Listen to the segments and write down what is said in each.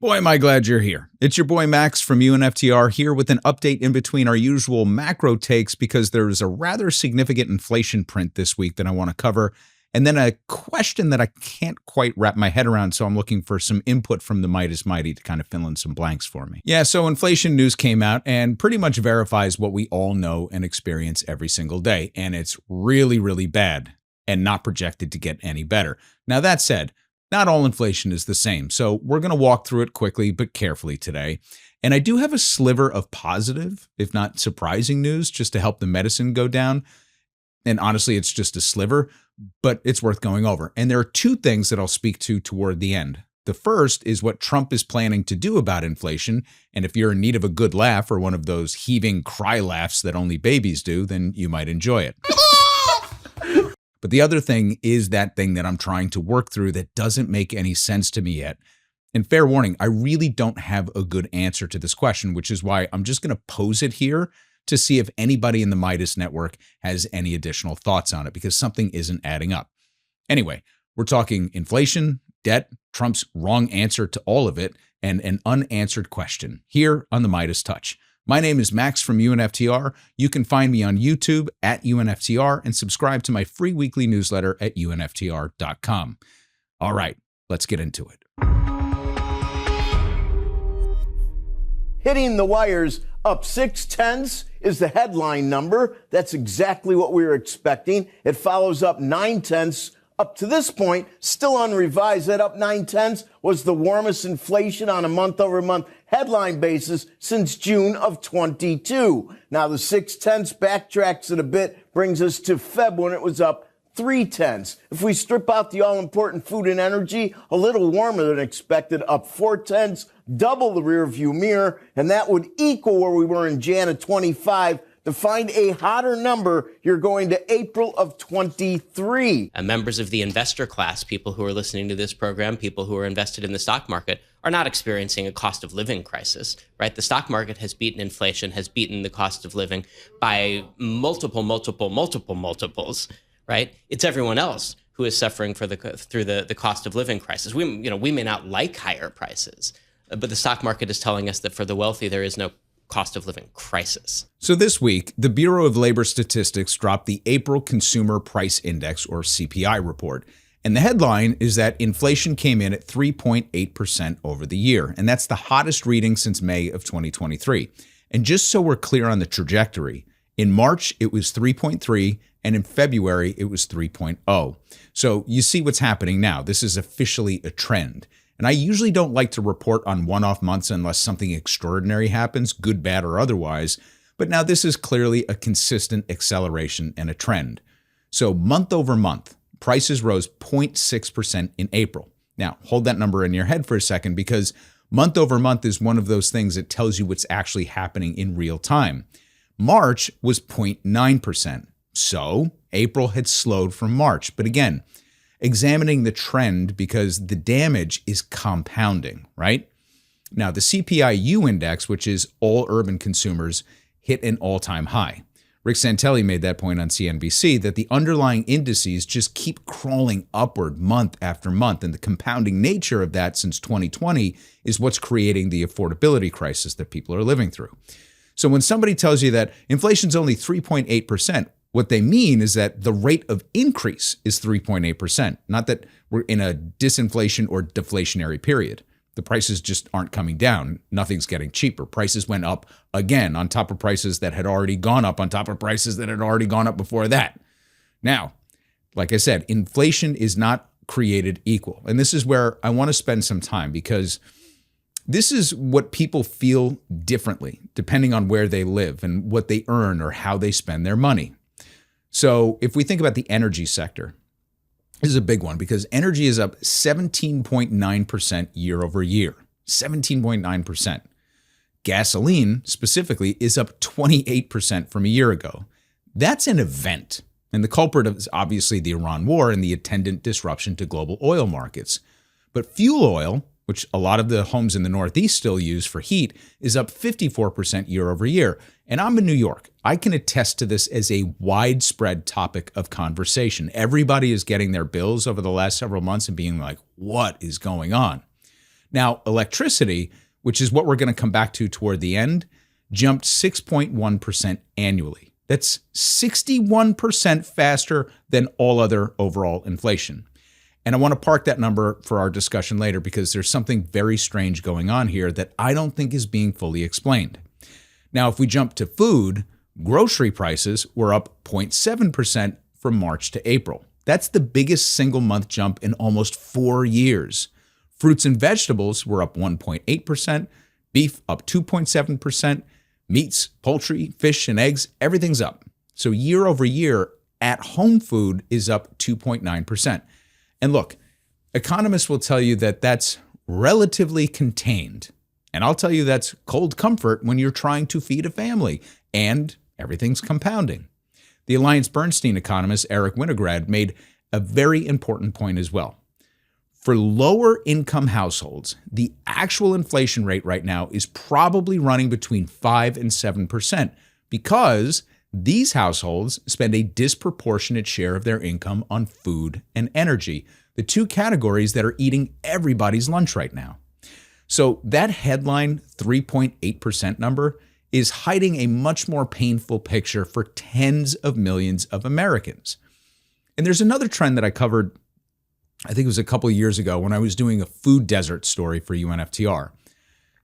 Boy, am I glad you're here. It's your boy Max from UNFTR here with an update in between our usual macro takes because there's a rather significant inflation print this week that I want to cover, and then a question that I can't quite wrap my head around, so I'm looking for some input from the Midas Mighty to kind of fill in some blanks for me. Yeah, so inflation news came out and pretty much verifies what we all know and experience every single day, and it's really, really bad and not projected to get any better. Now, that said, not all inflation is the same, so we're going to walk through it quickly but carefully today. And I do have a sliver of positive, if not surprising news, just to help the medicine go down. And honestly, it's just a sliver, but it's worth going over. And there are two things that I'll speak to toward the end. The first is what Trump is planning to do about inflation. And if you're in need of a good laugh or one of those heaving cry laughs that only babies do, then you might enjoy it. But the other thing is that thing that I'm trying to work through that doesn't make any sense to me yet. And fair warning, I really don't have a good answer to this question, which is why I'm just going to pose it here to see if anybody in the Midas network has any additional thoughts on it, because something isn't adding up. Anyway, we're talking inflation, debt, Trump's wrong answer to all of it, and an unanswered question here on the MeidasTouch. My name is Max from UNFTR. You can find me on YouTube at UNFTR and subscribe to my free weekly newsletter at UNFTR.com. All right, let's get into it. Hitting the wires up 0.6 is the headline number. That's exactly what we were expecting. It follows up 0.9 up to this point, still unrevised. That up 0.9 was the warmest inflation on a month-over-month headline basis since June of 22. Now the 0.6 backtracks it a bit, brings us to Feb when it was up 0.3. If we strip out the all-important food and energy, a little warmer than expected, up 0.4, double the rear view mirror, and that would equal where we were in Jan of 25. To find a hotter number, you're going to April of 23. Members of the investor class, people who are listening to this program, people who are invested in the stock market, are not experiencing a cost of living crisis, right? The stock market has beaten inflation, has beaten the cost of living by multiples, right? It's everyone else who is suffering through the cost of living crisis. We may not like higher prices, but the stock market is telling us that for the wealthy, there is no cost of living crisis. So this week, the Bureau of Labor Statistics dropped the April Consumer Price Index, or CPI, report. And the headline is that inflation came in at 3.8% over the year. And that's the hottest reading since May of 2023. And just so we're clear on the trajectory, in March, it was 3.3, and in February, it was 3.0. So you see what's happening now. This is officially a trend. And I usually don't like to report on one-off months unless something extraordinary happens, good, bad, or otherwise. But now this is clearly a consistent acceleration and a trend. So month over month, prices rose 0.6% in April. Now, hold that number in your head for a second, because month over month is one of those things that tells you what's actually happening in real time. March was 0.9%. So April had slowed from March. But again, examining the trend because the damage is compounding, right? Now, the CPI-U index, which is all urban consumers, hit an all-time high. Rick Santelli made that point on CNBC, that the underlying indices just keep crawling upward month after month, and the compounding nature of that since 2020 is what's creating the affordability crisis that people are living through. So when somebody tells you that inflation's only 3.8%, what they mean is that the rate of increase is 3.8%, not that we're in a disinflation or deflationary period. The prices just aren't coming down. Nothing's getting cheaper. Prices went up again on top of prices that had already gone up on top of prices that had already gone up before that. Now, like I said, inflation is not created equal. And this is where I want to spend some time, because this is what people feel differently depending on where they live and what they earn or how they spend their money. So if we think about the energy sector, this is a big one because energy is up 17.9% year over year, 17.9%. Gasoline specifically is up 28% from a year ago. That's an event. And the culprit is obviously the Iran war and the attendant disruption to global oil markets. But fuel oil, which a lot of the homes in the Northeast still use for heat, is up 54% year over year. And I'm in New York. I can attest to this as a widespread topic of conversation. Everybody is getting their bills over the last several months and being like, what is going on? Now, electricity, which is what we're going to come back to toward the end, jumped 6.1% annually. That's 61% faster than all other overall inflation. And I want to park that number for our discussion later because there's something very strange going on here that I don't think is being fully explained. Now, if we jump to food, grocery prices were up 0.7% from March to April. That's the biggest single month jump in almost 4 years. Fruits and vegetables were up 1.8%, beef up 2.7%, meats, poultry, fish, and eggs, everything's up. So year over year, at-home food is up 2.9%. And look, economists will tell you that that's relatively contained. And I'll tell you that's cold comfort when you're trying to feed a family and everything's compounding. The AllianceBernstein economist Eric Winograd made a very important point as well. For lower income households, the actual inflation rate right now is probably running between 5 and 7% because these households spend a disproportionate share of their income on food and energy, the two categories that are eating everybody's lunch right now. So that headline 3.8% number is hiding a much more painful picture for tens of millions of Americans. And there's another trend that I covered, I think it was a couple of years ago when I was doing a food desert story for UNFTR.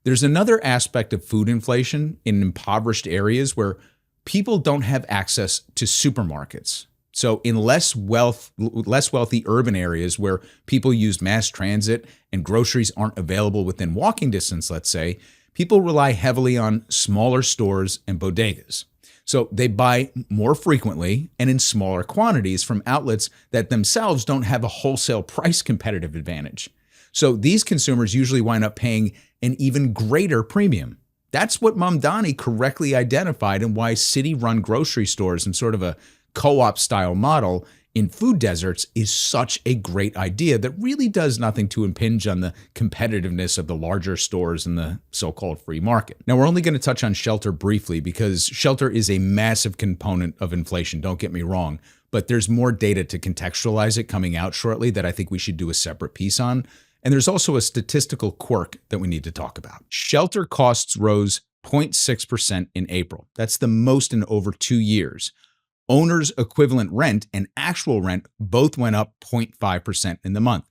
There's another aspect of food inflation in impoverished areas where people don't have access to supermarkets. So in less wealthy urban areas where people use mass transit and groceries aren't available within walking distance, let's say, people rely heavily on smaller stores and bodegas. So they buy more frequently and in smaller quantities from outlets that themselves don't have a wholesale price competitive advantage. So these consumers usually wind up paying an even greater premium. That's what Mamdani correctly identified and why city-run grocery stores and sort of a co-op style model in food deserts is such a great idea that really does nothing to impinge on the competitiveness of the larger stores in the so-called free market. Now, we're only going to touch on shelter briefly because shelter is a massive component of inflation, don't get me wrong, but there's more data to contextualize it coming out shortly that I think we should do a separate piece on. And there's also a statistical quirk that we need to talk about. Shelter costs rose 0.6% in April. That's the most in over 2 years. Owner's equivalent rent and actual rent both went up 0.5% in the month.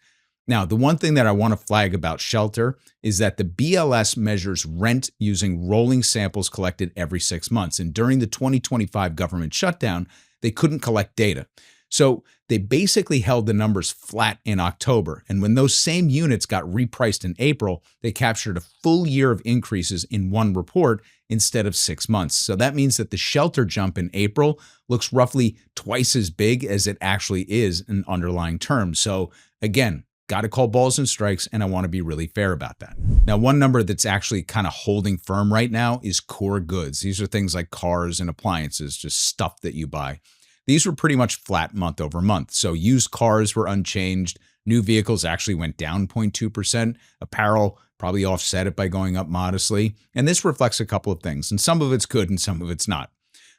Now, the one thing that I want to flag about shelter is that the BLS measures rent using rolling samples collected every 6 months. And during the 2025 government shutdown, they couldn't collect data. So they basically held the numbers flat in October. And when those same units got repriced in April, they captured a full year of increases in one report instead of 6 months. So that means that the shelter jump in April looks roughly twice as big as it actually is in underlying terms. So again, got to call balls and strikes, and I want to be really fair about that. Now, one number that's actually kind of holding firm right now is core goods. These are things like cars and appliances, just stuff that you buy. These were pretty much flat month over month. So used cars were unchanged. New vehicles actually went down 0.2%. Apparel probably offset it by going up modestly. And this reflects a couple of things, and some of it's good and some of it's not.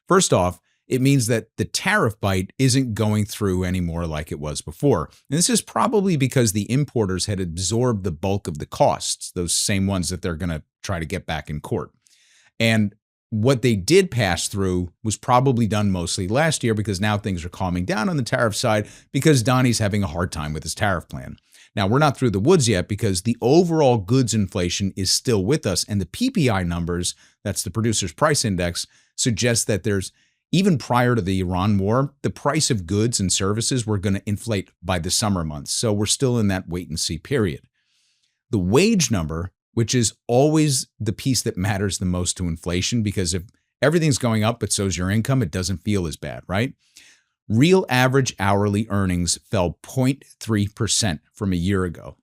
First off, it means that the tariff bite isn't going through anymore like it was before. And this is probably because the importers had absorbed the bulk of the costs, those same ones that they're going to try to get back in court. And what they did pass through was probably done mostly last year because now things are calming down on the tariff side because Donnie's having a hard time with his tariff plan. Now, we're not through the woods yet because the overall goods inflation is still with us. And the PPI numbers, that's the Producer's Price Index, suggest that there's, even prior to the Iran war, the price of goods and services were going to inflate by the summer months. So we're still in that wait and see period. The wage number, which is always the piece that matters the most to inflation, because if everything's going up, but so's your income, it doesn't feel as bad, right? Real average hourly earnings fell 0.3% from a year ago.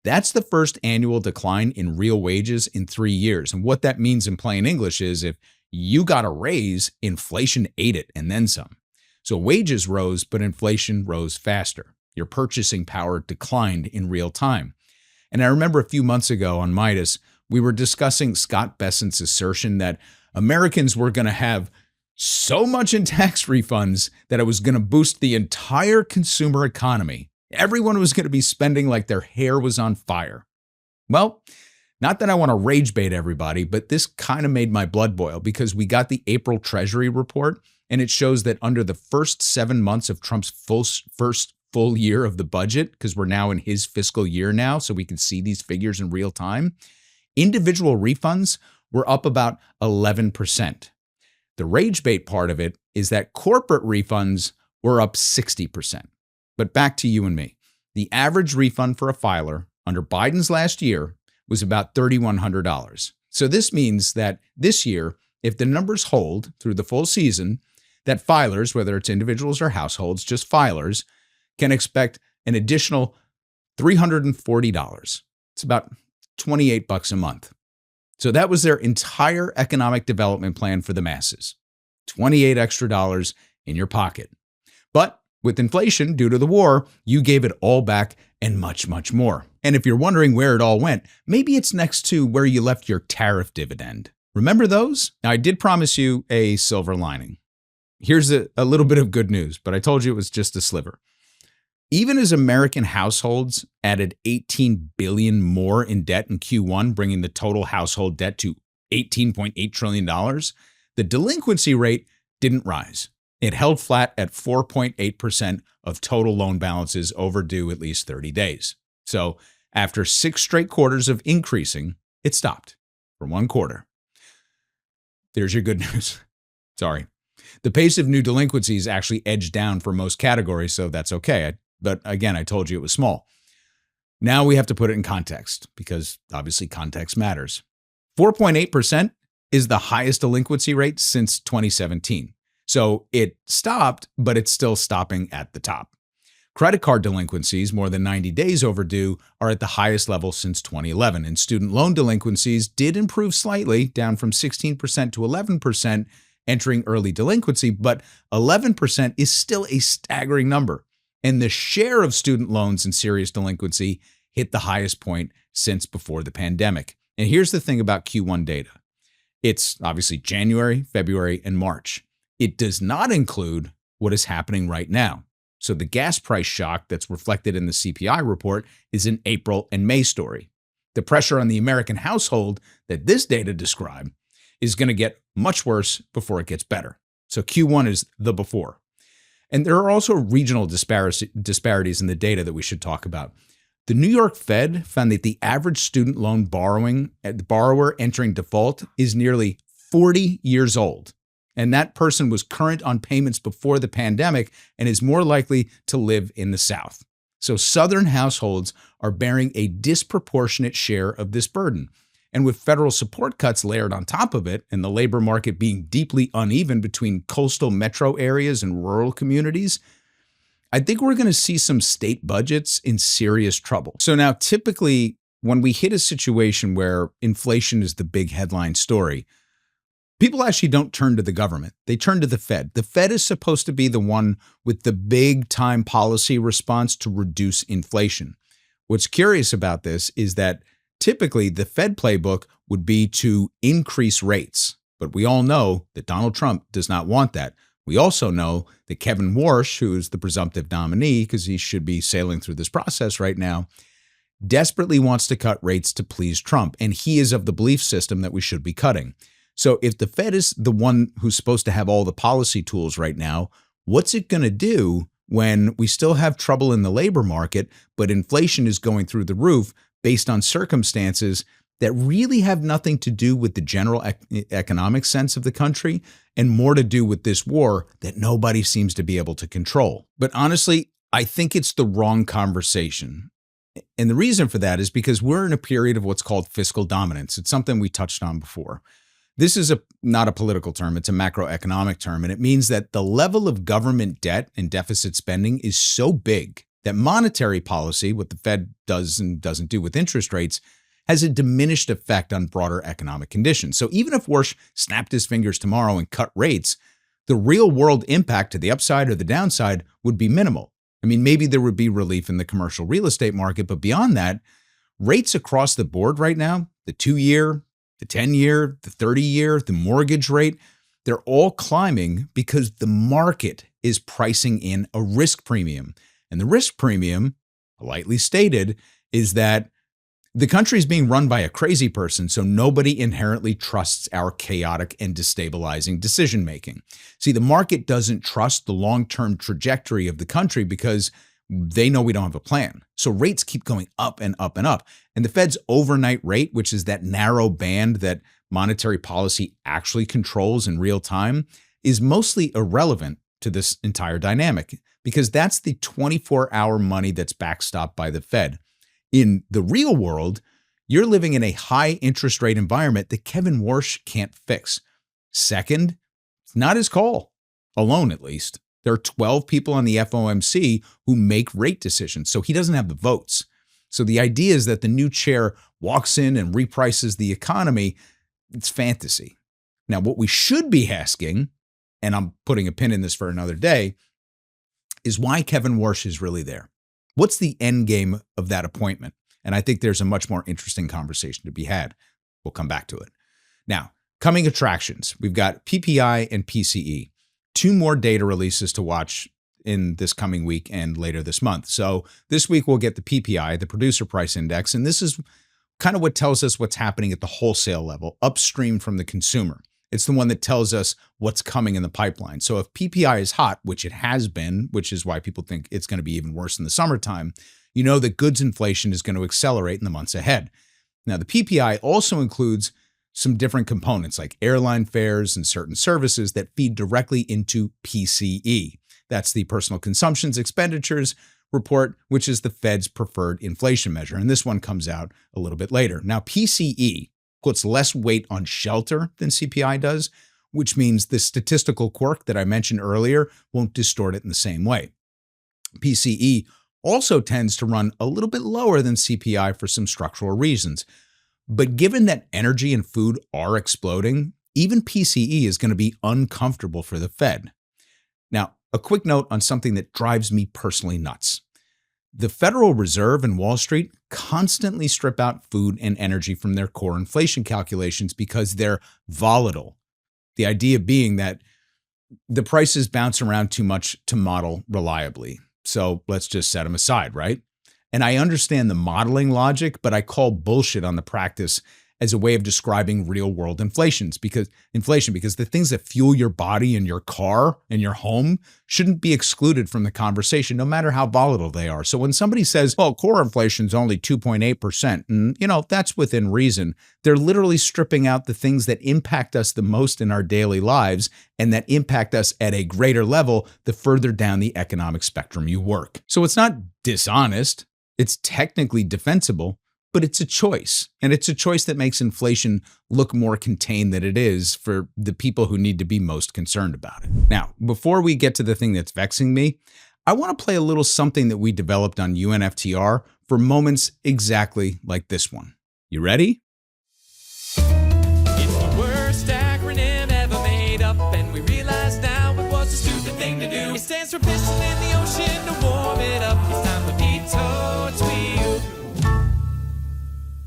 That's the first annual decline in real wages in 3 years. And what that means in plain English is if you got a raise, inflation ate it and then some. So wages rose, but inflation rose faster. Your purchasing power declined in real time. And I remember a few months ago on Meidas, we were discussing Scott Bessent's assertion that Americans were going to have so much in tax refunds that it was going to boost the entire consumer economy. Everyone was going to be spending like their hair was on fire. Well, not that I want to rage bait everybody, but this kind of made my blood boil because we got the April Treasury report, and it shows that under the first 7 months of Trump's first full year of the budget, because we're now in his fiscal year now, so we can see these figures in real time, individual refunds were up about 11%. The rage bait part of it is that corporate refunds were up 60%. But back to you and me. The average refund for a filer under Biden's last year was about $3,100. So this means that this year, if the numbers hold through the full season, that filers, whether it's individuals or households, just filers, can expect an additional $340. It's about $28 a month. So that was their entire economic development plan for the masses. $28 extra in your pocket. But with inflation due to the war, you gave it all back and much, much more. And if you're wondering where it all went, maybe it's next to where you left your tariff dividend. Remember those? Now, I did promise you a silver lining. Here's a little bit of good news, but I told you it was just a sliver. Even as American households added $18 billion more in debt in Q1, bringing the total household debt to $18.8 trillion, the delinquency rate didn't rise. It held flat at 4.8% of total loan balances overdue at least 30 days. So after 6 straight quarters of increasing, it stopped for 1 quarter. There's your good news. Sorry. The pace of new delinquencies actually edged down for most categories, so that's okay. But again, I told you it was small. Now we have to put it in context because obviously context matters. 4.8% is the highest delinquency rate since 2017. So it stopped, but it's still stopping at the top. Credit card delinquencies, more than 90 days overdue, are at the highest level since 2011. And student loan delinquencies did improve slightly, down from 16% to 11% entering early delinquency, but 11% is still a staggering number. And the share of student loans in serious delinquency hit the highest point since before the pandemic. And here's the thing about Q1 data. It's obviously January, February, and March. It does not include what is happening right now. So the gas price shock that's reflected in the CPI report is an April and May story. The pressure on the American household that this data describe is going to get much worse before it gets better. So Q1 is the before. And there are also regional disparities in the data that we should talk about. The New York Fed found that the average student loan borrower entering default is nearly 40 years old. And that person was current on payments before the pandemic and is more likely to live in the South. So Southern households are bearing a disproportionate share of this burden. And with federal support cuts layered on top of it and the labor market being deeply uneven between coastal metro areas and rural communities, I think we're going to see some state budgets in serious trouble. So now typically when we hit a situation where inflation is the big headline story, people actually don't turn to the government. They turn to the Fed. The Fed is supposed to be the one with the big time policy response to reduce inflation. What's curious about this is that typically the Fed playbook would be to increase rates. But we all know that Donald Trump does not want that. We also know that Kevin Warsh, who is the presumptive nominee, because he should be sailing through this process right now, desperately wants to cut rates to please Trump. And he is of the belief system that we should be cutting. So if the Fed is the one who's supposed to have all the policy tools right now, what's it going to do when we still have trouble in the labor market, but inflation is going through the roof based on circumstances that really have nothing to do with the general economic sense of the country and more to do with this war that nobody seems to be able to control? But honestly, I think it's the wrong conversation. And the reason for that is because we're in a period of what's called fiscal dominance. It's something we touched on before. This is not a political term, it's a macroeconomic term, and it means that the level of government debt and deficit spending is so big that monetary policy, what the Fed does and doesn't do with interest rates, has a diminished effect on broader economic conditions. So even if Warsh snapped his fingers tomorrow and cut rates, the real world impact to the upside or the downside would be minimal. I mean, maybe there would be relief in the commercial real estate market, but beyond that, rates across the board right now, the 2-year, the 10-year, the 30-year, the mortgage rate, they're all climbing because the market is pricing in a risk premium. And the risk premium, politely stated, is that The country is being run by a crazy person, so nobody inherently trusts our chaotic and destabilizing decision-making. See, the market doesn't trust the long-term trajectory of the country because they know we don't have a plan. So rates keep going up and up and up. And the Fed's overnight rate, which is that narrow band that monetary policy actually controls in real time, is mostly irrelevant to this entire dynamic because that's the 24-hour money that's backstopped by the Fed. In the real world, you're living in a high interest rate environment that Kevin Warsh can't fix. Second, it's not his call, alone at least. There are 12 people on the FOMC who make rate decisions, so he doesn't have the votes. So the idea is that the new chair walks in and reprices the economy. It's fantasy. Now, what we should be asking, and I'm putting a pin in this for another day, is why Kevin Warsh is really there. What's the end game of that appointment? And I think there's a much more interesting conversation to be had. We'll come back to it. Now, coming attractions, we've got PPI and PCE. 2 more data releases to watch in this coming week and later this month. So this week we'll get the PPI, the Producer Price Index, and this is kind of what tells us what's happening at the wholesale level, upstream from the consumer. It's the one that tells us what's coming in the pipeline. So if PPI is hot, which it has been, which is why people think it's going to be even worse in the summertime, you know that goods inflation is going to accelerate in the months ahead. Now, the PPI also includes some different components like airline fares and certain services that feed directly into PCE. That's the Personal Consumptions Expenditures report, which is the Fed's preferred inflation measure. And this one comes out a little bit later. Now, PCE puts less weight on shelter than CPI does, which means the statistical quirk that I mentioned earlier won't distort it in the same way. PCE also tends to run a little bit lower than CPI for some structural reasons. But given that energy and food are exploding, even PCE is going to be uncomfortable for the Fed. Now, a quick note on something that drives me personally nuts. The Federal Reserve and Wall Street constantly strip out food and energy from their core inflation calculations because they're volatile. The idea being that the prices bounce around too much to model reliably. So let's just set them aside, right? And I understand the modeling logic, but I call bullshit on the practice as a way of describing real-world inflation because the things that fuel your body and your car and your home shouldn't be excluded from the conversation, no matter how volatile they are. So when somebody says, well, core inflation is only 2.8%, and that's within reason, they're literally stripping out the things that impact us the most in our daily lives and that impact us at a greater level the further down the economic spectrum you work. So it's not dishonest. It's technically defensible, but it's a choice. And it's a choice that makes inflation look more contained than it is for the people who need to be most concerned about it. Now, before we get to the thing that's vexing me, I want to play a little something that we developed on UNFTR for moments exactly like this one. You ready? It's the worst acronym ever made up, and we realize now it was a stupid thing to do. It stands for pissing in the ocean to warm it up. It's time for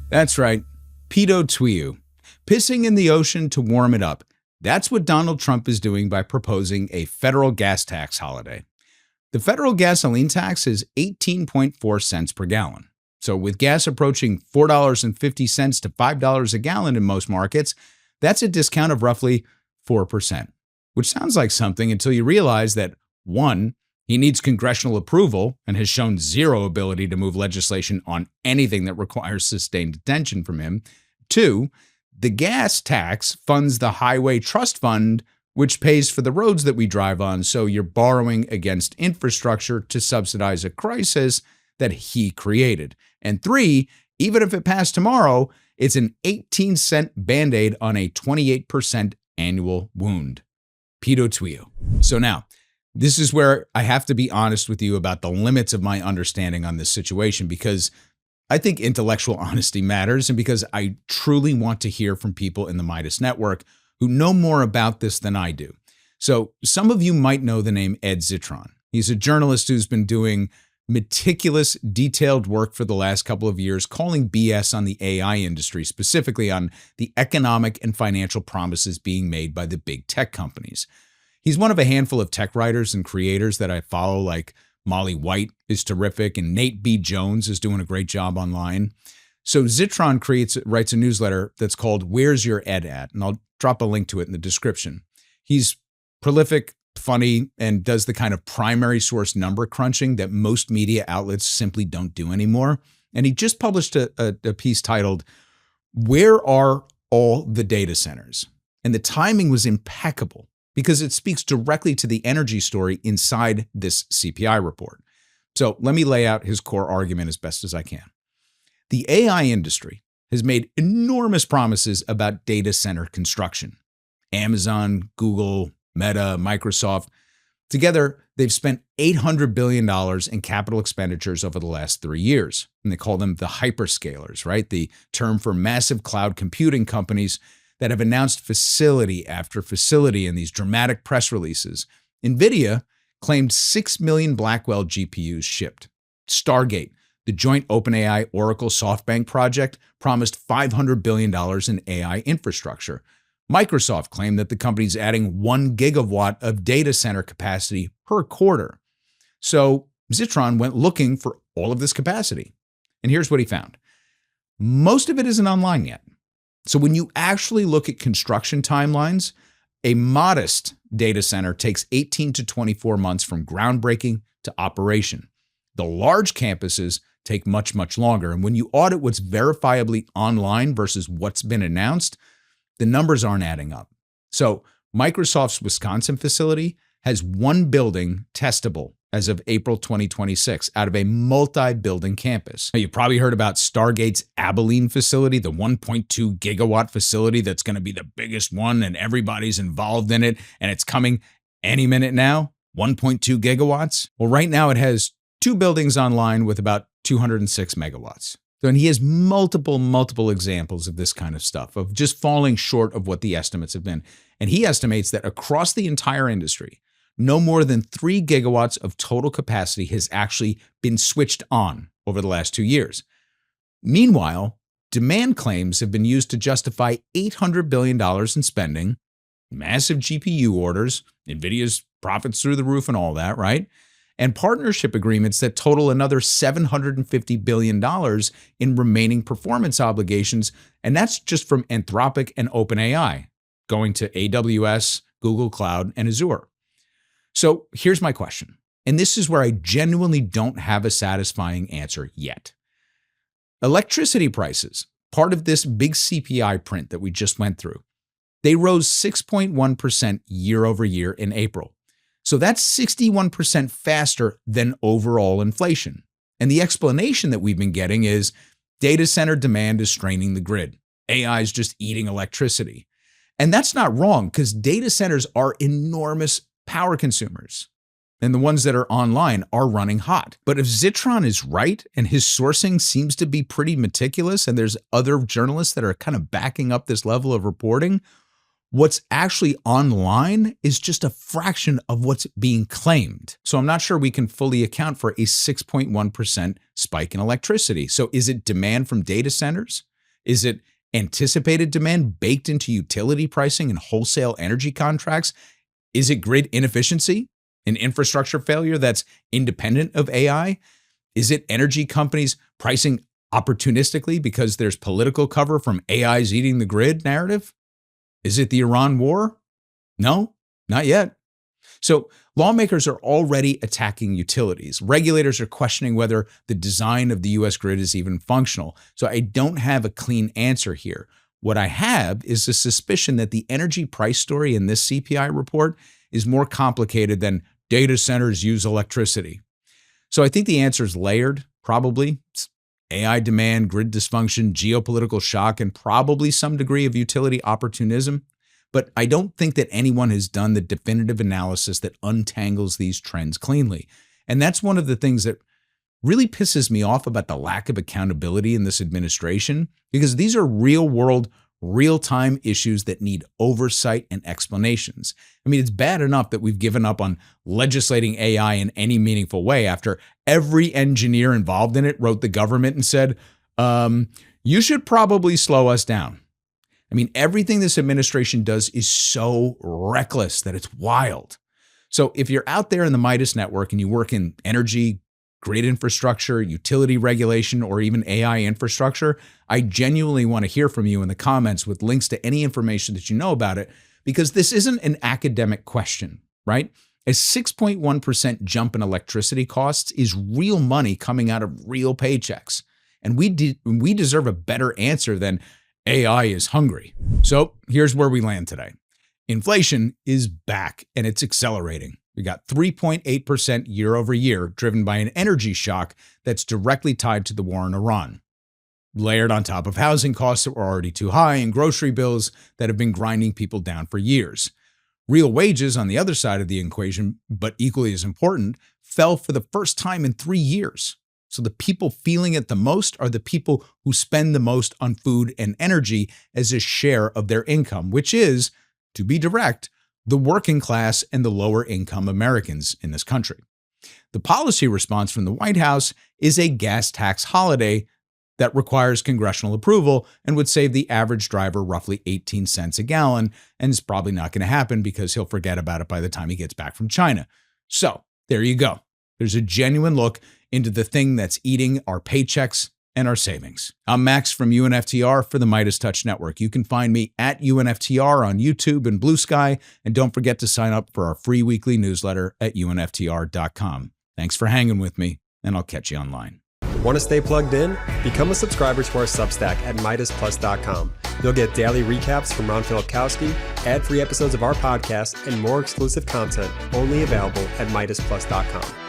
That's right, pedo twiu. Pissing in the ocean to warm it up. That's what Donald Trump is doing by proposing a federal gas tax holiday. The federal gasoline tax is 18.4 cents per gallon. So with gas approaching $4.50 to $5 a gallon in most markets, that's a discount of roughly 4%, which sounds like something until you realize that, 1, he needs congressional approval and has shown zero ability to move legislation on anything that requires sustained attention from him. 2, the gas tax funds the Highway Trust Fund, which pays for the roads that we drive on. So you're borrowing against infrastructure to subsidize a crisis that he created. And 3, even if it passed tomorrow, it's an 18-cent Band-Aid on a 28% annual wound. Pedo twiu. So now, this is where I have to be honest with you about the limits of my understanding on this situation, because I think intellectual honesty matters and because I truly want to hear from people in the Meidas Network who know more about this than I do. So some of you might know the name Ed Zitron. He's a journalist who's been doing meticulous, detailed work for the last couple of years, calling BS on the AI industry, specifically on the economic and financial promises being made by the big tech companies. He's one of a handful of tech writers and creators that I follow, like Molly White is terrific, and Nate B. Jones is doing a great job online. So Zitron writes a newsletter that's called Where's Your Ed At? And I'll drop a link to it in the description. He's prolific, funny, and does the kind of primary source number crunching that most media outlets simply don't do anymore. And he just published a piece titled, Where Are All the Data Centers? And the timing was impeccable because it speaks directly to the energy story inside this CPI report. So let me lay out his core argument as best as I can. The AI industry has made enormous promises about data center construction. Amazon, Google, Meta, Microsoft, together, they've spent $800 billion in capital expenditures over the last 3 years. And they call them the hyperscalers, right? The term for massive cloud computing companies that have announced facility after facility in these dramatic press releases. NVIDIA claimed 6 million Blackwell GPUs shipped. Stargate, the joint OpenAI Oracle SoftBank project, promised $500 billion in AI infrastructure. Microsoft claimed that the company's adding 1 gigawatt of data center capacity per quarter. So Zitron went looking for all of this capacity. And here's what he found. Most of it isn't online yet. So when you actually look at construction timelines, a modest data center takes 18 to 24 months from groundbreaking to operation. The large campuses take much, much longer. And when you audit what's verifiably online versus what's been announced, the numbers aren't adding up. So Microsoft's Wisconsin facility has 1 building testable as of April 2026 out of a multi-building campus. Now, you probably heard about Stargate's Abilene facility, the 1.2 gigawatt facility that's going to be the biggest one and everybody's involved in it, and it's coming any minute now, 1.2 gigawatts. Well, right now it has 2 buildings online with about 206 megawatts. So, and he has multiple examples of this kind of stuff, of just falling short of what the estimates have been. And he estimates that across the entire industry, no more than 3 gigawatts of total capacity has actually been switched on over the last 2 years. Meanwhile, demand claims have been used to justify $800 billion in spending, massive GPU orders, NVIDIA's profits through the roof and all that, right? And partnership agreements that total another $750 billion in remaining performance obligations. And that's just from Anthropic and OpenAI, going to AWS, Google Cloud, and Azure. So here's my question. And this is where I genuinely don't have a satisfying answer yet. Electricity prices, part of this big CPI print that we just went through, they rose 6.1% year over year in April. So that's 61% faster than overall inflation. And the explanation that we've been getting is data center demand is straining the grid. AI is just eating electricity. And that's not wrong because data centers are enormous power consumers. And the ones that are online are running hot. But if Zitron is right and his sourcing seems to be pretty meticulous and there's other journalists that are kind of backing up this level of reporting, what's actually online is just a fraction of what's being claimed. So I'm not sure we can fully account for a 6.1% spike in electricity. So is it demand from data centers? Is it anticipated demand baked into utility pricing and wholesale energy contracts? Is it grid inefficiency, an infrastructure failure that's independent of AI? Is it energy companies pricing opportunistically because there's political cover from AI's eating the grid narrative? Is it the Iran war? No, not yet. So lawmakers are already attacking utilities. Regulators are questioning whether the design of the U.S. grid is even functional. So I don't have a clean answer here. What I have is a suspicion that the energy price story in this CPI report is more complicated than data centers use electricity. So I think the answer is layered, probably. It's AI demand, grid dysfunction, geopolitical shock, and probably some degree of utility opportunism. But I don't think that anyone has done the definitive analysis that untangles these trends cleanly. And that's one of the things that really pisses me off about the lack of accountability in this administration, because these are real-world, real-time issues that need oversight and explanations. I mean, it's bad enough that we've given up on legislating AI in any meaningful way after every engineer involved in it wrote the government and said, you should probably slow us down. I mean, everything this administration does is so reckless that it's wild. So if you're out there in the Midas network and you work in energy, grid infrastructure, utility regulation, or even AI infrastructure, I genuinely want to hear from you in the comments with links to any information that you know about it, because this isn't an academic question, right? A 6.1% jump in electricity costs is real money coming out of real paychecks. And we deserve a better answer than AI is hungry. So here's where we land today. Inflation is back and it's accelerating. We got 3.8% year over year, driven by an energy shock that's directly tied to the war in Iran. Layered on top of housing costs that were already too high and grocery bills that have been grinding people down for years. Real wages on the other side of the equation, but equally as important, fell for the first time in 3 years. So the people feeling it the most are the people who spend the most on food and energy as a share of their income, which is, to be direct, the working class and the lower income Americans in this country. The policy response from the White House is a gas tax holiday that requires congressional approval and would save the average driver roughly 18 cents a gallon, and it's probably not going to happen because he'll forget about it by the time he gets back from China. So there you go. There's a genuine look into the thing that's eating our paychecks and our savings. I'm Max from UNFTR for the MeidasTouch Network. You can find me at UNFTR on YouTube and Blue Sky, and don't forget to sign up for our free weekly newsletter at UNFTR.com. Thanks for hanging with me, and I'll catch you online. Want to stay plugged in? Become a subscriber to our Substack at MeidasPlus.com. You'll get daily recaps from Ron Filipkowski, ad-free episodes of our podcast, and more exclusive content only available at MeidasPlus.com.